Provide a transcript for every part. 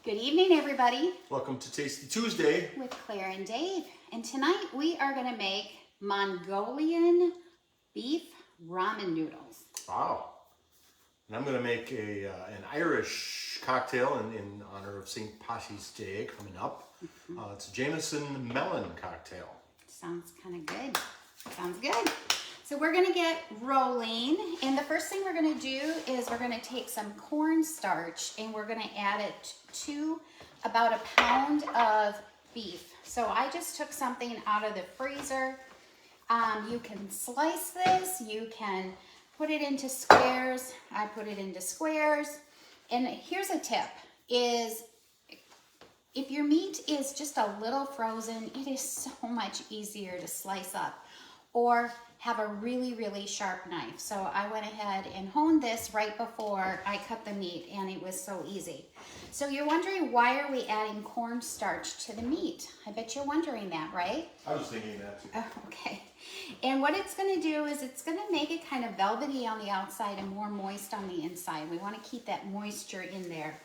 Good evening, everybody. Welcome to Tasty Tuesday with Claire and Dave. And tonight we are going to make Mongolian beef ramen noodles. Wow. And I'm going to make an Irish cocktail in honor of St. Patty's Day coming up. It's a Jameson Melon cocktail. Sounds kind of good. Sounds good. So we're going to get rolling. And the first thing we're going to do is we're going to take some cornstarch and we're going to add it to about a pound of beef. So I just took something out of the freezer. You can slice this. You can put it into squares. I put it into squares. And here's a tip is if your meat is just a little frozen, it is so much easier to slice up or have a really, really sharp knife. So I went ahead and honed this right before I cut the meat, and it was so easy. So you're wondering, why are we adding cornstarch to the meat? I bet you're wondering that, right? I was thinking that too. Oh, okay. And what it's gonna do is it's gonna make it kind of velvety on the outside and more moist on the inside. We wanna keep that moisture in there.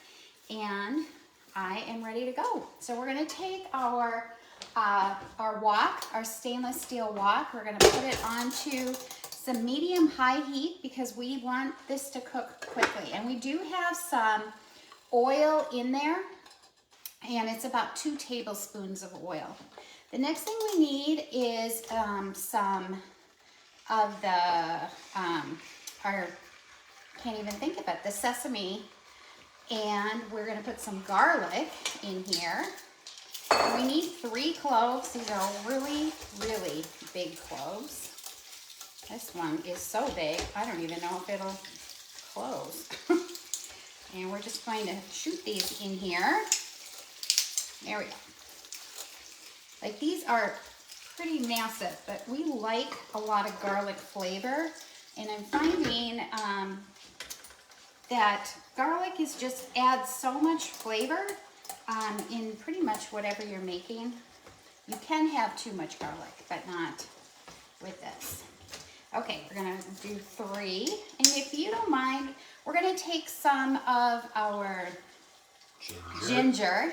And I am ready to go. So we're gonna take our wok, our stainless steel wok. We're gonna put it onto some medium-high heat because we want this to cook quickly. And we do have some oil in there, and it's about 2 tablespoons of oil. The next thing we need is some of the, can't even think of it, the sesame. And we're gonna put some garlic in here. We need 3 cloves. These are really, really big cloves. This one is so big, I don't even know if it'll close. And we're just going to shoot these in here. There we go. Like, these are pretty massive, but we like a lot of garlic flavor. And I'm finding that garlic adds so much flavor in pretty much whatever you're making. You can have too much garlic, but not with this. Okay, we're gonna do 3. And if you don't mind, we're gonna take some of our ginger.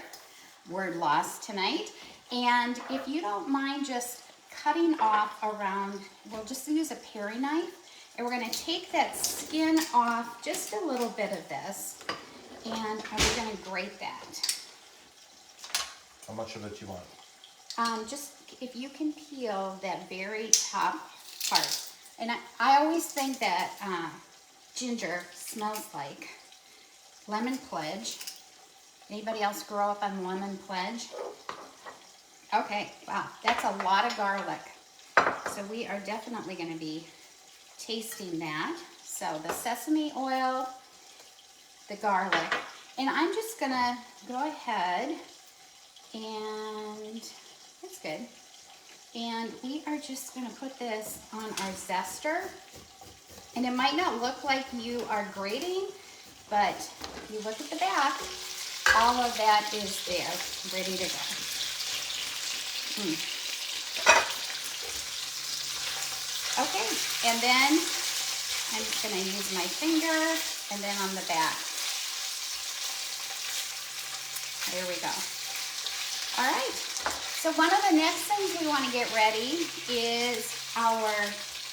Word lost tonight. And if you don't mind just cutting off around, we'll just use a paring knife. And we're gonna take that skin off just a little bit of this. And we're gonna grate that. How much of it you want? Just if you can peel that very top part. And I always think that ginger smells like lemon pledge. Anybody else grow up on lemon pledge? Okay, wow, that's a lot of garlic. So we are definitely gonna be tasting that. So the sesame oil, the garlic, and I'm just gonna go ahead and that's good. And we are just gonna put this on our zester. And it might not look like you are grating, but if you look at the back, all of that is there, ready to go. Okay, and then I'm just gonna use my finger and then on the back. There we go. All right, so one of the next things we want to get ready is our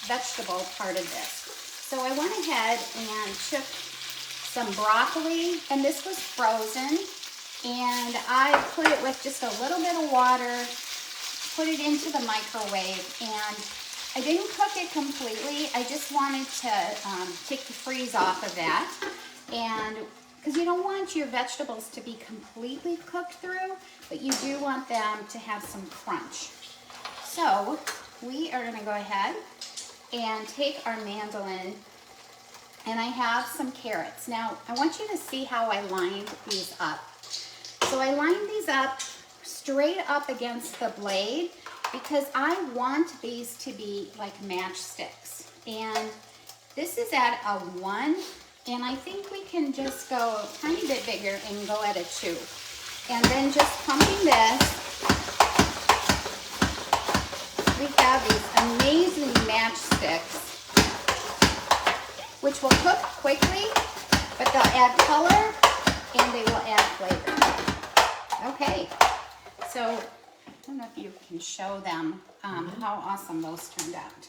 vegetable part of this. So I went ahead and took some broccoli, and this was frozen, and I put it with just a little bit of water, put it into the microwave, and I didn't cook it completely. I just wanted to take the freeze off of that, and because you don't want your vegetables to be completely cooked through, but you do want them to have some crunch. So we are gonna go ahead and take our mandolin, and I have some carrots. Now, I want you to see how I lined these up. So I lined these up straight up against the blade because I want these to be like matchsticks. And this is at a 1. And I think we can just go a tiny bit bigger and go at a 2. And then just pumping this, we have these amazing matchsticks, which will cook quickly, but they'll add color and they will add flavor. Okay, so I don't know if you can show them how awesome those turned out.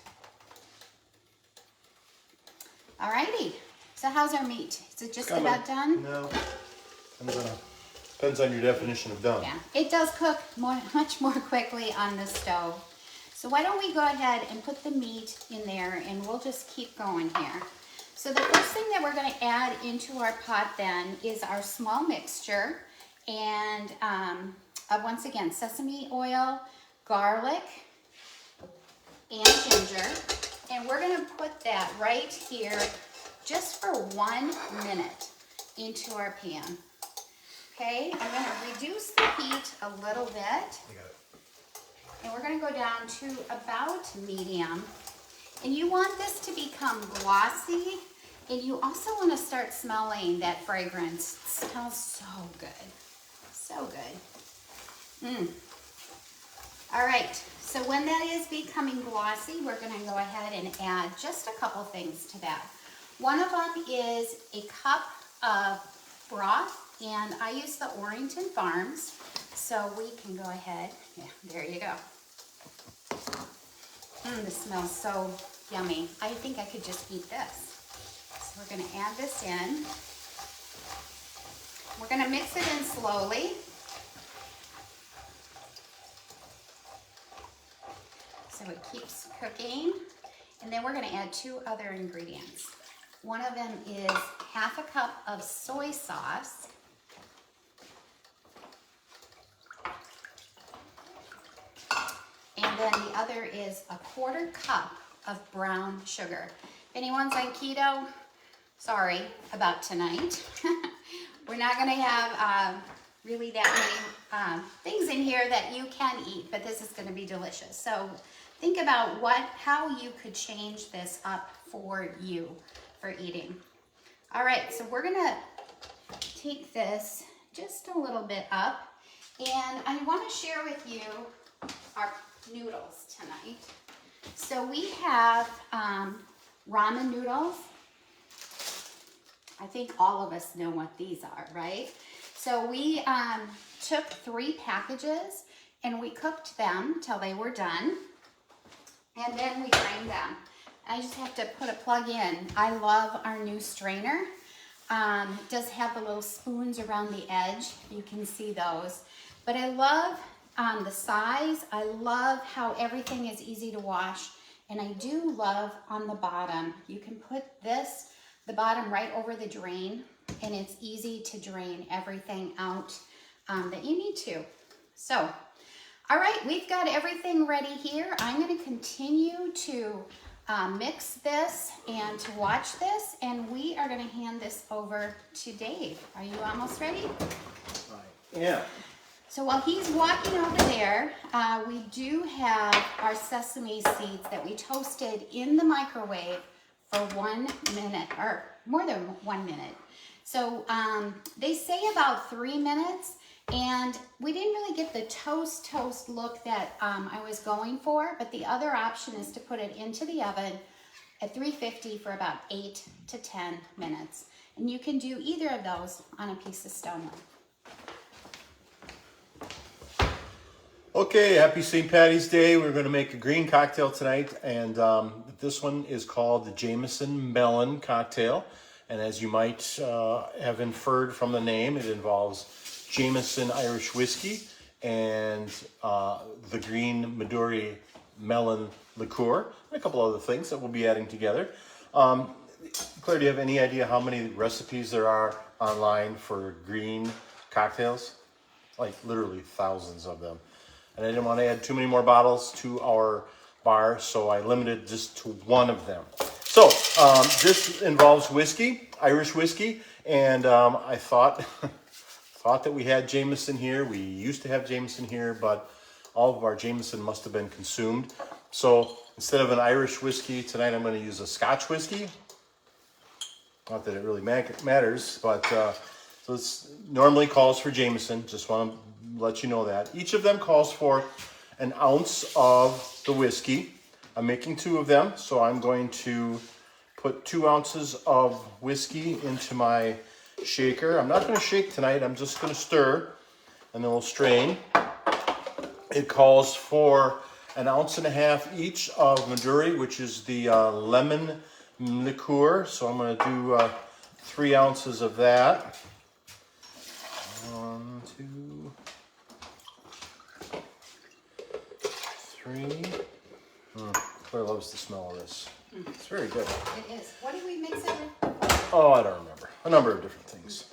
Alrighty, so how's our meat? Is it just about done? No, depends on your definition of done. Yeah, it does cook much more quickly on the stove. So why don't we go ahead and put the meat in there, and we'll just keep going here. So the first thing that we're going to add into our pot then is our small mixture, and once again, sesame oil, garlic, and ginger. And we're going to put that right here just for 1 minute into our pan. Okay, I'm going to reduce the heat a little bit. I got it. And we're going to go down to about medium. And you want this to become glossy. And you also want to start smelling that fragrance. It smells so good. So good. All right, so when that is becoming glossy, we're going to go ahead and add just a couple things to that. One of them is a cup of broth, and I use the Orrington Farms, so we can go ahead. Yeah, there you go. This smells so yummy. I think I could just eat this. So we're going to add this in. We're going to mix it in slowly. So it keeps cooking. And then we're going to add 2 other ingredients. One of them is half a cup of soy sauce. And then the other is a 1/4 cup of brown sugar. If anyone's on keto, sorry about tonight. We're not going to have really that many things in here that you can eat, but this is going to be delicious. So think about how you could change this up for you for eating. All right, so we're going to take this just a little bit up, and I want to share with you our noodles tonight. So we have ramen noodles. I think all of us know what these are, right? So we took 3 packages and we cooked them till they were done, and then we drained them. I just have to put a plug in. I love our new strainer. It does have the little spoons around the edge. You can see those. But I love the size. I love how everything is easy to wash. And I do love on the bottom. You can put the bottom right over the drain, and it's easy to drain everything out that you need to. So, all right, we've got everything ready here. I'm going to continue to mix this and to watch this, and we are going to hand this over to Dave. Are you almost ready? Yeah. So while he's walking over there, we do have our sesame seeds that we toasted in the microwave for 1 minute, or more than 1 minute. So they say about 3 minutes, and we didn't really get the toast look that I was going for, but the other option is to put it into the oven at 350 for about 8 to 10 minutes. And you can do either of those on a piece of stone wood. Okay, happy St. Patty's Day. We're going to make a green cocktail tonight, and this one is called the Jameson Melon cocktail. And as you might have inferred from the name, it involves Jameson Irish whiskey and the green Midori melon liqueur, and a couple other things that we'll be adding together. Claire, do you have any idea how many recipes there are online for green cocktails? Like literally thousands of them. And I didn't want to add too many more bottles to our bar, so I limited just to 1 of them. So this involves whiskey, Irish whiskey, and I thought that we had Jameson here. We used to have Jameson here, but all of our Jameson must have been consumed. So instead of an Irish whiskey, tonight I'm going to use a Scotch whiskey. Not that it really matters, but so this normally calls for Jameson. Just want to let you know that. Each of them calls for an ounce of the whiskey. I'm making 2 of them, so I'm going to put 2 ounces of whiskey into my shaker. I'm not going to shake tonight. I'm just going to stir. and then we'll strain. It calls for 1.5 ounces each of Maduri, which is the lemon liqueur. So I'm going to do 3 ounces of that. 1, 2, 3. Claire loves the smell of this. It's very good. It is. What did we mix it with? Oh, I don't remember. A number of different things.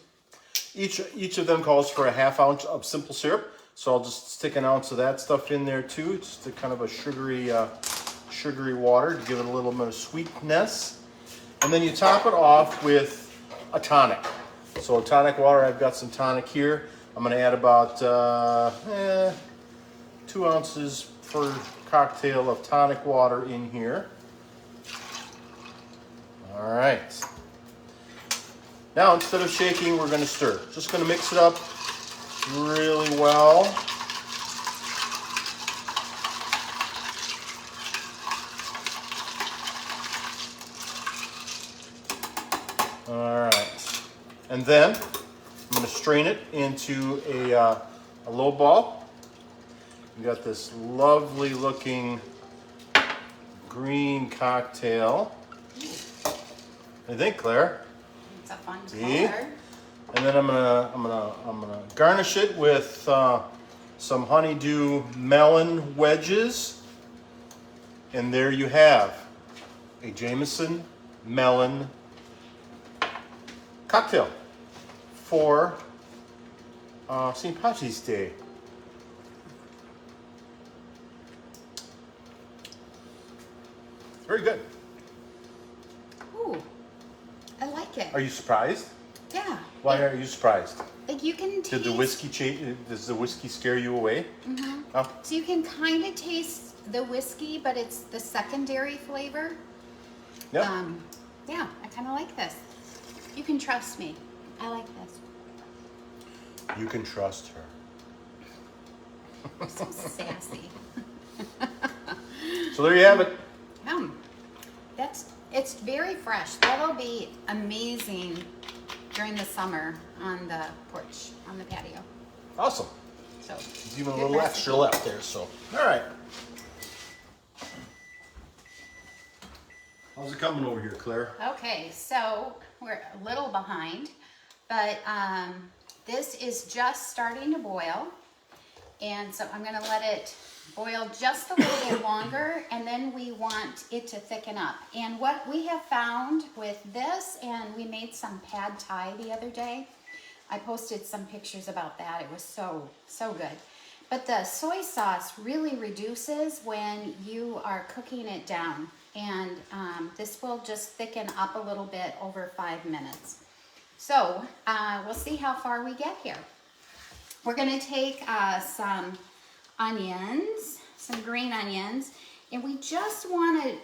Each of them calls for 1/2 ounce of simple syrup. So I'll just stick 1 ounce of that stuff in there too. Just a kind of a sugary water to give it a little bit of sweetness. And then you top it off with a tonic. So a tonic water, I've got some tonic here. I'm going to add about 2 ounces per cocktail of tonic water in here. All right. Now, instead of shaking, we're going to stir. Just going to mix it up really well. All right. And then I'm going to strain it into a low ball. You got this lovely looking green cocktail. What do you think, Claire? It's a fun See? color. And then I'm gonna garnish it with some honeydew melon wedges. And there you have a Jameson melon cocktail for St. Patrick's Day. Very good. Ooh, I like it. Are you surprised? Yeah. Why are you surprised? Like you can taste. Did the whiskey does the whiskey scare you away? Mm-hmm. Oh. So you can kind of taste the whiskey, but it's the secondary flavor. Yep. Yeah, I kind of like this. You can trust me. I like this. You can trust her. You're so sassy. So there you have it. It's very fresh. That'll be amazing during the summer on the porch, on the patio. Awesome. So There's even a good little recipe. extra left there, so. All right. How's it coming over here, Claire? Okay, so we're a little behind, but this is just starting to boil. And so I'm gonna let it boil just a little bit longer, and then we want it to thicken up. And what we have found with this, and we made some pad thai the other day. I posted some pictures about that. It was so good. But the soy sauce really reduces when you are cooking it down. And this will just thicken up a little bit over 5 minutes. So we'll see how far we get here. We're gonna take some onions, some green onions, and we just wanna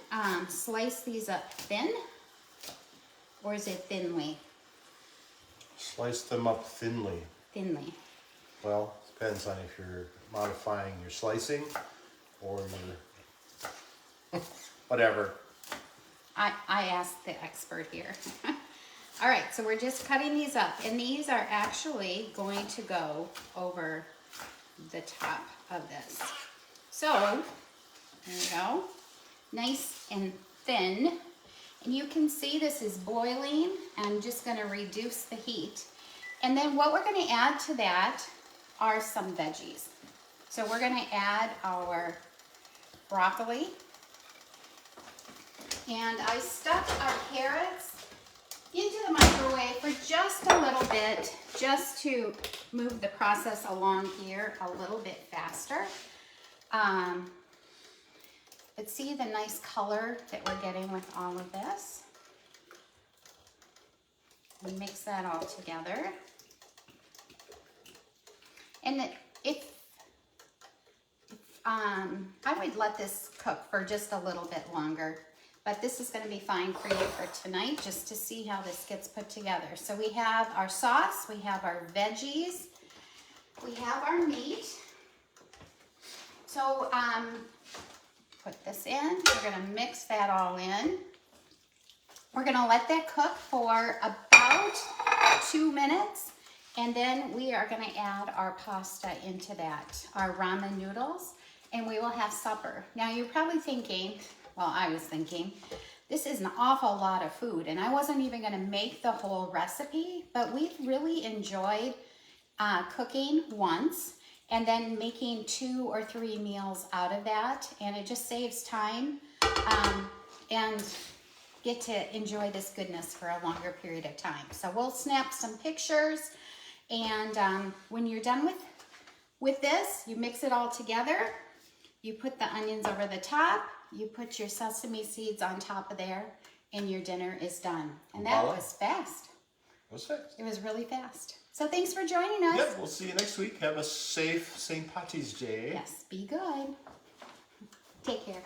slice these up thin, or is it thinly? Slice them up thinly. Thinly. Well, depends on if you're modifying your slicing or your whatever. I asked the expert here. All right, so we're just cutting these up, and these are actually going to go over the top of this. So, there we go. Nice and thin. And you can see this is boiling. I'm just gonna reduce the heat. And then what we're gonna add to that are some veggies. So we're gonna add our broccoli. And I stuck our carrots into the microwave for just a little bit, just to move the process along here a little bit faster. But see the nice color that we're getting with all of this? We mix that all together. And I would let this cook for just a little bit longer. But this is going to be fine for you for tonight, just to see how this gets put together. So we have our sauce, we have our veggies, we have our meat. So put this in. We're going to mix that all in. We're going to let that cook for about 2 minutes. And then we are gonna add our pasta into that, our ramen noodles, and we will have supper. Now you're probably thinking, well, I was thinking, this is an awful lot of food, and I wasn't even gonna make the whole recipe, but we've really enjoyed cooking once and then making 2 or 3 meals out of that, and it just saves time and get to enjoy this goodness for a longer period of time. So we'll snap some pictures, and when you're done with this, you mix it all together. You put the onions over the top, you put your sesame seeds on top of there, and your dinner is done. And that was fast. It was fast. It was really fast. So thanks for joining us. Yep, we'll see you next week. Have a safe St. Patty's Day. Yes, be good. Take care.